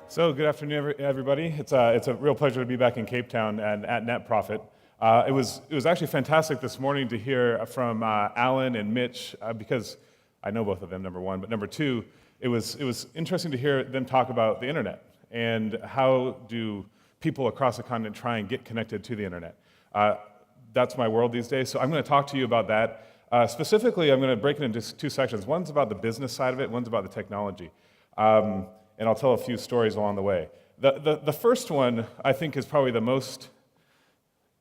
So good afternoon, everybody. It's a real pleasure to be back in Cape Town and at NetProfit. It was actually fantastic this morning to hear from Alan and Mitch because I know both of them, number one, but number two, it was interesting to hear them talk about the internet and how do people across the continent try and get connected to the internet. That's my world these days, so I'm going to talk to you about that. Specifically, I'm going to break it into two sections. One's about the business side of it, one's about the technology. And I'll tell a few stories along the way. The first one, I think, is probably the most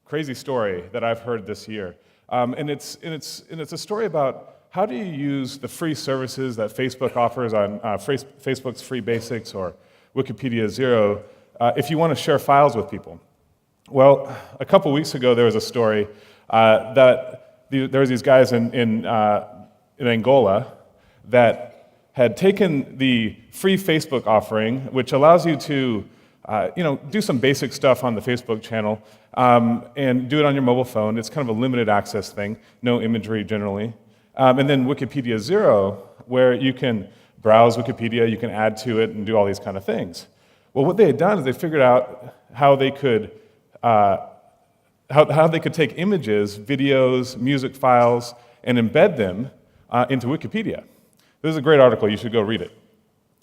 crazy story that I've heard this year. And it's a story about how do you use the free services that Facebook offers on Facebook's Free Basics or Wikipedia Zero if you want to share files with people. Well, a couple weeks ago, there was a story that there was these guys in Angola that had taken the free Facebook offering, which allows you to do some basic stuff on the Facebook channel and do it on your mobile phone. It's kind of a limited access thing, no imagery generally. And then Wikipedia Zero, where you can browse Wikipedia, you can add to it and do all these kind of things. Well, what they had done is they figured out how they could take images, videos, music files, and embed them into Wikipedia. This is a great article, you should go read it.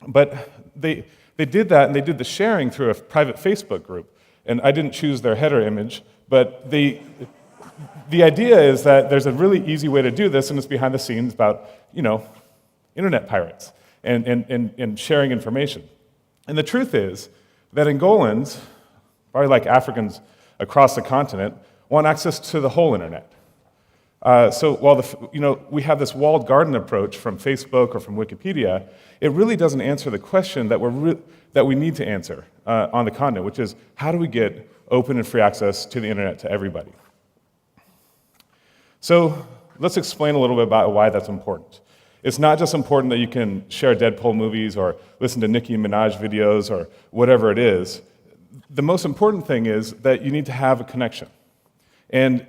But they did that, and they did the sharing through a private Facebook group. And I didn't choose their header image, but the idea is that there's a really easy way to do this, and it's behind the scenes about, internet pirates and sharing information. And the truth is that Angolans, probably like Africans across the continent, want access to the whole internet. So while we have this walled garden approach from Facebook or from Wikipedia, it really doesn't answer the question that we need to answer on the continent, which is how do we get open and free access to the internet to everybody? So let's explain a little bit about why that's important. It's not just important that you can share Deadpool movies or listen to Nicki Minaj videos or whatever it is. The most important thing is that you need to have a connection. And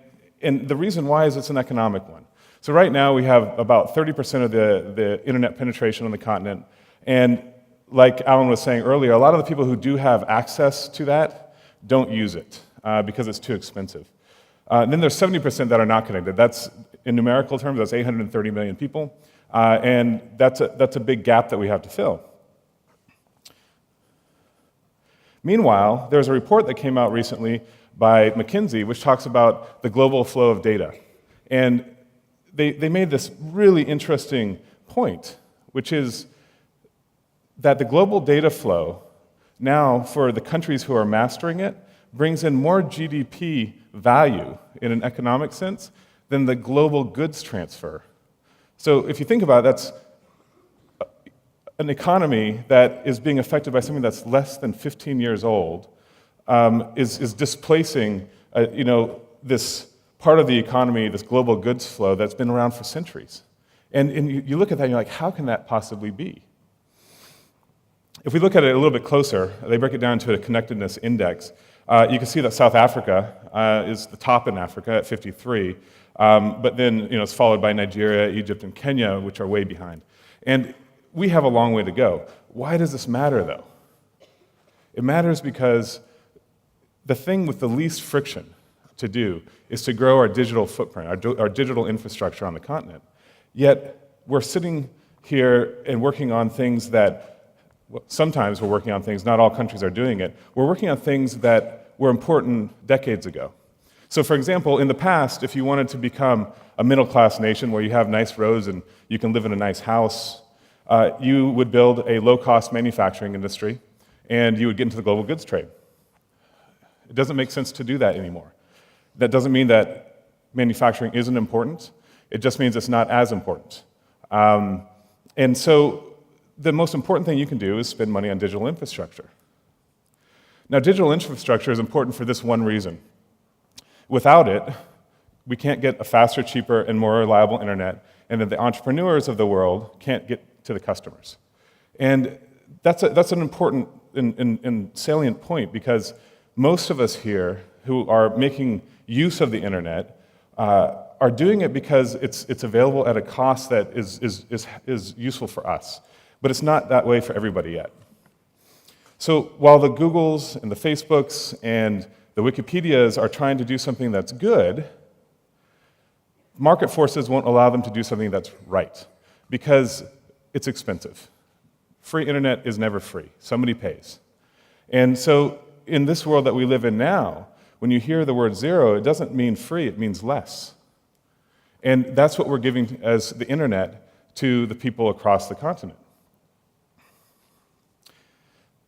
the reason why is it's an economic one. So right now we have about 30% of the internet penetration on the continent. And like Alan was saying earlier, a lot of the people who do have access to that don't use it because it's too expensive. Then there's 70% that are not connected. That's, in numerical terms, that's 830 million people. And that's a big gap that we have to fill. Meanwhile, there's a report that came out recently by McKinsey, which talks about the global flow of data. And they made this really interesting point, which is that the global data flow now, for the countries who are mastering it, brings in more GDP value in an economic sense than the global goods transfer. So if you think about it, that's an economy that is being affected by something that's less than 15 years old, is displacing, this part of the economy, this global goods flow that's been around for centuries. And you look at that and you're like, how can that possibly be? If we look at it a little bit closer, they break it down to a connectedness index. You can see that South Africa is the top in Africa at 53, but then it's followed by Nigeria, Egypt, and Kenya, which are way behind. And we have a long way to go. Why does this matter, though? It matters because the thing with the least friction to do is to grow our digital footprint, our digital infrastructure on the continent. Yet, we're sitting here and working on things that, sometimes we're working on things, not all countries are doing it, we're working on things that were important decades ago. So for example, in the past, if you wanted to become a middle-class nation where you have nice roads and you can live in a nice house, you would build a low-cost manufacturing industry and you would get into the global goods trade. It doesn't make sense to do that anymore. That doesn't mean that manufacturing isn't important. It just means it's not as important. And so the most important thing you can do is spend money on digital infrastructure. Now, digital infrastructure is important for this one reason. Without it, we can't get a faster, cheaper, and more reliable internet, and then the entrepreneurs of the world can't get to the customers. And that's an important and salient point, because most of us here who are making use of the internet are doing it because it's available at a cost that is useful for us. But it's not that way for everybody yet. So while the Googles and the Facebooks and the Wikipedias are trying to do something that's good, market forces won't allow them to do something that's right, because it's expensive. Free internet is never free. Somebody pays. And so in this world that we live in now, when you hear the word zero, it doesn't mean free, it means less. And that's what we're giving as the internet to the people across the continent.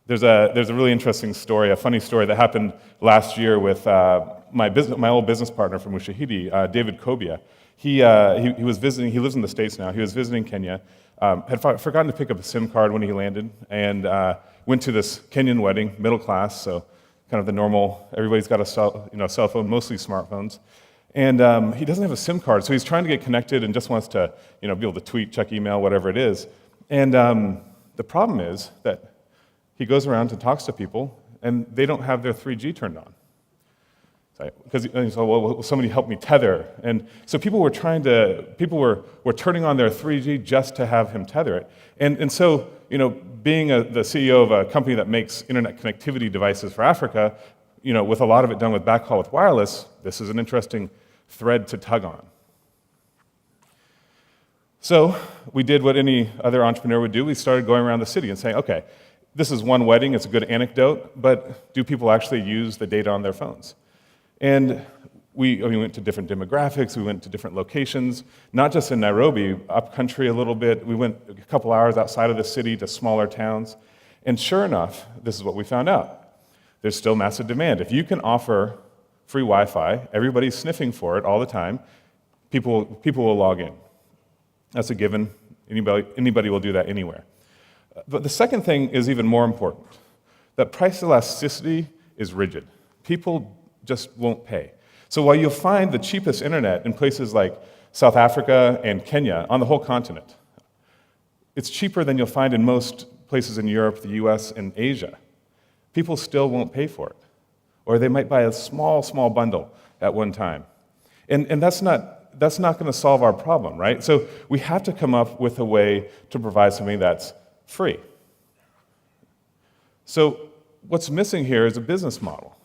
There's a really interesting story, a funny story that happened last year with my old business partner from Ushahidi, David Kobia. He was visiting, he lives in the States now, he was visiting Kenya, had forgotten to pick up a SIM card when he landed, and went to this Kenyan wedding, middle class, so kind of the normal, everybody's got a cell phone, mostly smartphones. And he doesn't have a SIM card, so he's trying to get connected and just wants to be able to tweet, check email, whatever it is. And the problem is that he goes around and talks to people, and they don't have their 3G turned on. Because so, well, will somebody help me tether? And so people were turning on their 3G just to have him tether it. And so, being the CEO of a company that makes internet connectivity devices for Africa, with a lot of it done with backhaul with wireless, this is an interesting thread to tug on. So we did what any other entrepreneur would do. We started going around the city and saying, okay, this is one wedding, it's a good anecdote, but do people actually use the data on their phones? And we went to different demographics, we went to different locations, not just in Nairobi, up country a little bit. We went a couple hours outside of the city to smaller towns. And sure enough, this is what we found out. There's still massive demand. If you can offer free Wi-Fi, everybody's sniffing for it all the time, people will log in. That's a given. Anybody will do that anywhere. But the second thing is even more important, that price elasticity is rigid. People just won't pay. So while you'll find the cheapest internet in places like South Africa and Kenya, on the whole continent, it's cheaper than you'll find in most places in Europe, the US, and Asia. People still won't pay for it. Or they might buy a small bundle at one time. And that's not going to solve our problem, right? So we have to come up with a way to provide something that's free. So what's missing here is a business model.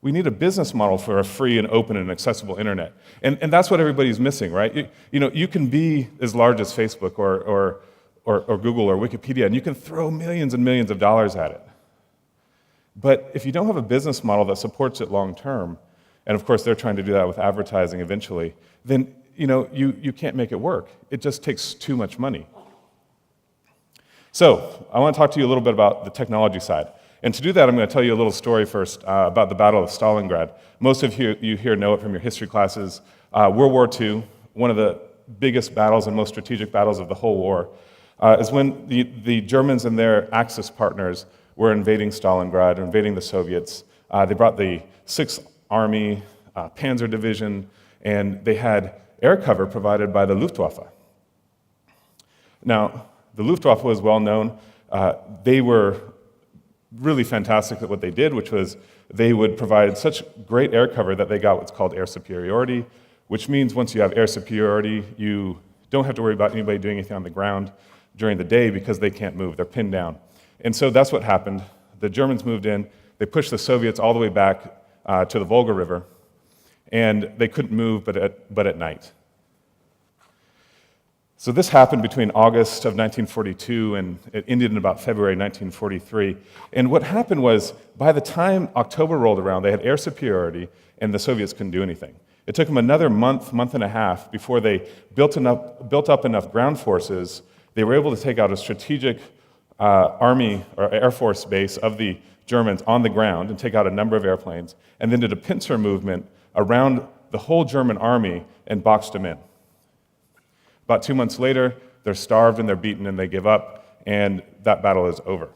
We need a business model for a free and open and accessible internet. And that's what everybody's missing, right? You can be as large as Facebook or Google or Wikipedia, and you can throw millions and millions of dollars at it. But if you don't have a business model that supports it long term, and of course they're trying to do that with advertising eventually, then you can't make it work. It just takes too much money. So I want to talk to you a little bit about the technology side. And to do that, I'm going to tell you a little story first about the Battle of Stalingrad. Most of you here know it from your history classes. World War II, one of the biggest battles and most strategic battles of the whole war, is when the Germans and their Axis partners were invading Stalingrad, invading the Soviets. They brought the 6th Army, Panzer Division, and they had air cover provided by the Luftwaffe. Now, the Luftwaffe was well known. They were really fantastic at what they did, which was they would provide such great air cover that they got what's called air superiority, which means once you have air superiority, you don't have to worry about anybody doing anything on the ground during the day because they can't move, they're pinned down. And so that's what happened. The Germans moved in, they pushed the Soviets all the way back to the Volga River, and they couldn't move but at night. So this happened between August of 1942 and it ended in about February 1943. And what happened was, by the time October rolled around, they had air superiority and the Soviets couldn't do anything. It took them another month and a half before they built up enough ground forces. They were able to take out a strategic army or air force base of the Germans on the ground and take out a number of airplanes, and then did a pincer movement around the whole German army and boxed them in. About 2 months later, they're starved and they're beaten and they give up, and that battle is over.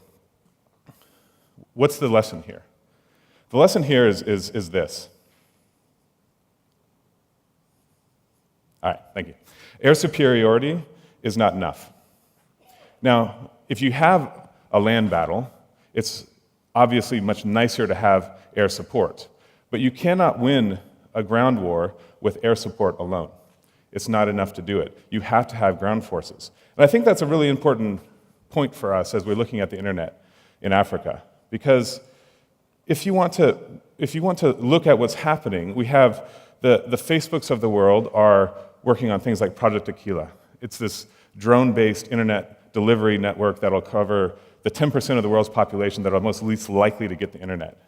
What's the lesson here? The lesson here is this. All right, thank you. Air superiority is not enough. Now, if you have a land battle, it's obviously much nicer to have air support, but you cannot win a ground war with air support alone. It's not enough to do it. You have to have ground forces. And I think that's a really important point for us as we're looking at the internet, in Africa. Because if you want to look at what's happening, we have the Facebooks of the world are working on things like Project Aquila. It's this drone-based internet delivery network that'll cover the 10% of the world's population that are most least likely to get the internet.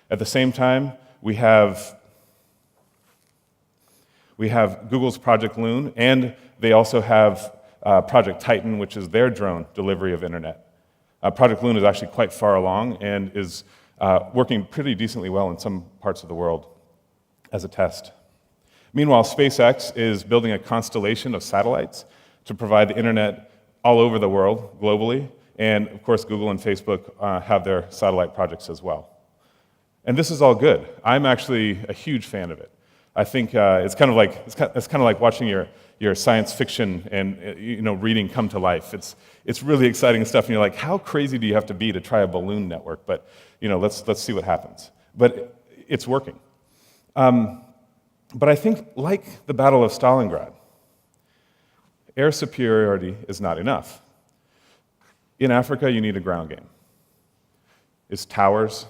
At the same time, we have Google's Project Loon, and they also have Project Titan, which is their drone delivery of internet. Project Loon is actually quite far along and is working pretty decently well in some parts of the world as a test. Meanwhile, SpaceX is building a constellation of satellites to provide the internet all over the world, globally, and of course Google and Facebook have their satellite projects as well. And this is all good. I'm actually a huge fan of it. I think it's kind of like watching your science fiction and reading come to life. It's really exciting stuff, and you're like, how crazy do you have to be to try a balloon network? But let's see what happens. But it's working. But I think, like the Battle of Stalingrad, air superiority is not enough. In Africa, you need a ground game. It's towers.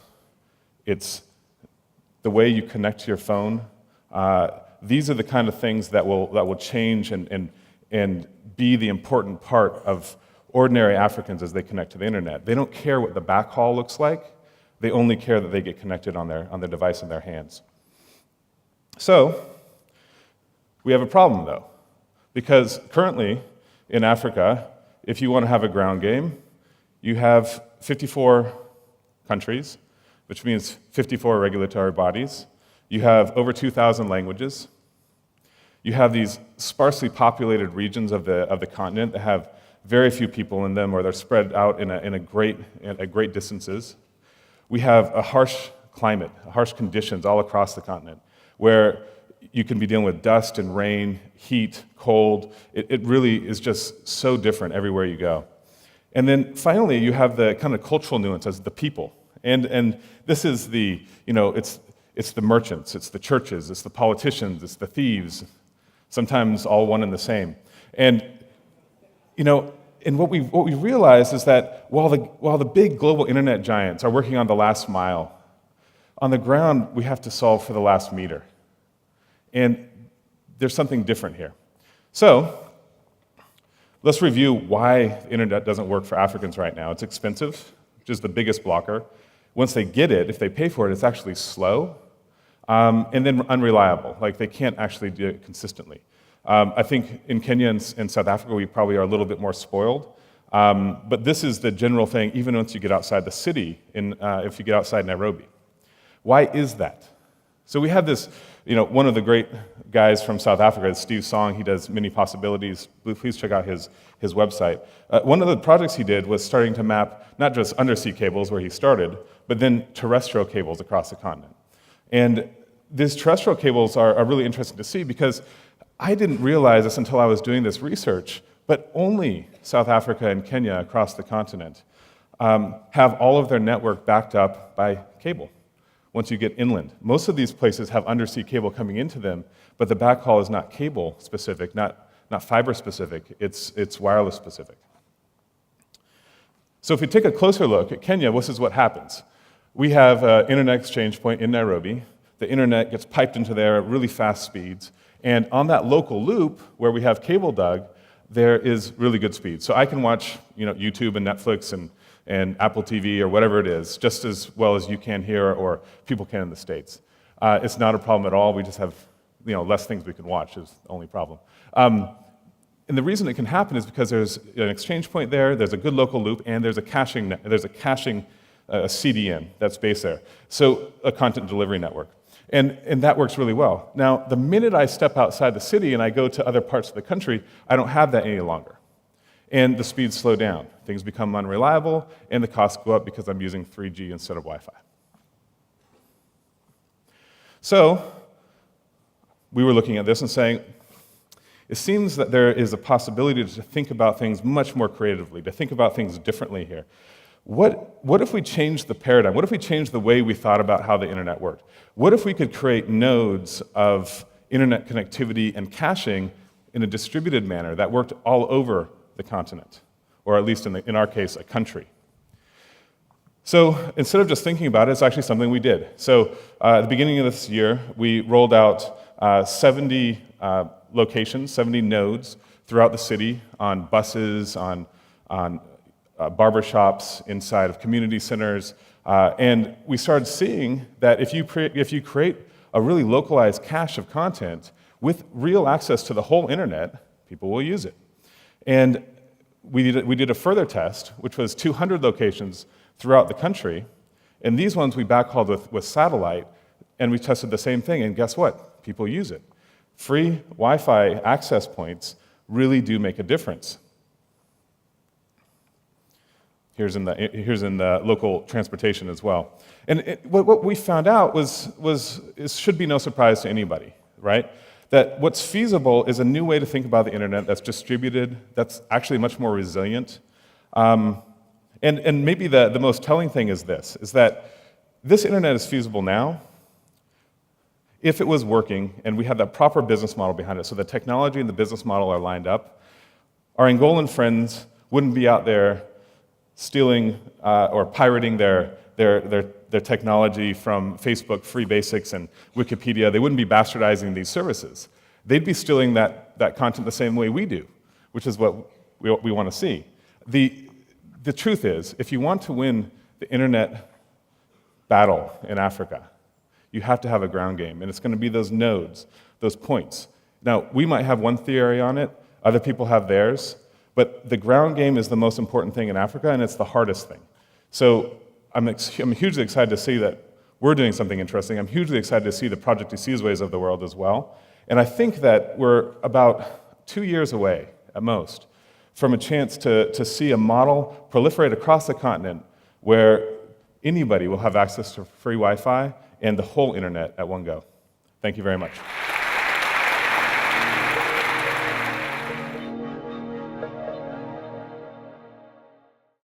It's the way you connect to your phone. These are the kind of things that will change and be the important part of ordinary Africans as they connect to the internet. They don't care what the backhaul looks like. They only care that they get connected on their device in their hands. So, we have a problem, though, because currently in Africa, if you want to have a ground game, you have 54 countries, which means 54 regulatory bodies. You have over 2,000 languages. You have these sparsely populated regions of the continent that have very few people in them, or they're spread out at great distances. We have a harsh climate, harsh conditions all across the continent, where you can be dealing with dust and rain, heat, cold. It really is just so different everywhere you go. And then finally, you have the kind of cultural nuances, the people. And this is it's the merchants, it's the churches, it's the politicians, it's the thieves, sometimes all one and the same. And what we realize is that while the big global internet giants are working on the last mile, on the ground we have to solve for the last meter. And there's something different here. So, let's review why the internet doesn't work for Africans right now. It's expensive, which is the biggest blocker. Once they get it, if they pay for it, it's actually slow, and then unreliable. Like, they can't actually do it consistently. I think in Kenya and South Africa, we probably are a little bit more spoiled. But this is the general thing, even once you get outside the city, if you get outside Nairobi. Why is that? So we have this, one of the great guys from South Africa, Steve Song. He does Many Possibilities. Please check out his website. One of the projects he did was starting to map not just undersea cables where he started, but then terrestrial cables across the continent. And these terrestrial cables are really interesting to see, because I didn't realize this until I was doing this research, but only South Africa and Kenya across the continent have all of their network backed up by cable once you get inland. Most of these places have undersea cable coming into them, but the backhaul is not cable specific, not fiber specific, it's wireless specific. So if we take a closer look at Kenya, this is what happens. We have an internet exchange point in Nairobi. The internet gets piped into there at really fast speeds, and on that local loop where we have cable dug, there is really good speed. So I can watch YouTube and Netflix and Apple TV or whatever it is, just as well as you can here or people can in the States. It's not a problem at all. We just have less things we can watch is the only problem. And the reason it can happen is because there's an exchange point there's a good local loop, and there's a caching CDN that's based there. So a content delivery network. And that works really well. Now, the minute I step outside the city and I go to other parts of the country, I don't have that any longer. And the speeds slow down. Things become unreliable, and the costs go up because I'm using 3G instead of Wi-Fi. So, we were looking at this and saying, it seems that there is a possibility to think about things much more creatively, to think about things differently here. What if we changed the paradigm? What if we changed the way we thought about how the internet worked? What if we could create nodes of internet connectivity and caching in a distributed manner that worked all over the continent, or at least in our case, a country? So instead of just thinking about it, it's actually something we did. So at the beginning of this year, we rolled out 70 locations, 70 nodes throughout the city on buses, on barbershops, inside of community centers. And we started seeing that if you create a really localized cache of content with real access to the whole internet, people will use it. And we did a further test, which was 200 locations throughout the country. And these ones we backhaulled with satellite, and we tested the same thing. And guess what? People use it. Free Wi-Fi access points really do make a difference. Here's in the local transportation as well. And what we found out it should be no surprise to anybody, right? That what's feasible is a new way to think about the internet that's distributed, that's actually much more resilient. And maybe the most telling thing is that this internet is feasible now if it was working and we had that proper business model behind it, so the technology and the business model are lined up. Our Angolan friends wouldn't be out there stealing or pirating their technology from Facebook, Free Basics, and Wikipedia. They wouldn't be bastardizing these services. They'd be stealing that content the same way we do, which is what we want to see. The truth is, if you want to win the internet battle in Africa, you have to have a ground game, and it's going to be those nodes, those points. Now, we might have one theory on it, other people have theirs, but the ground game is the most important thing in Africa, and it's the hardest thing. So I'm hugely excited to see that we're doing something interesting. I'm hugely excited to see the Project Isizwe's of the world as well. And I think that we're about 2 years away, at most, from a chance to see a model proliferate across the continent where anybody will have access to free Wi-Fi and the whole internet at one go. Thank you very much.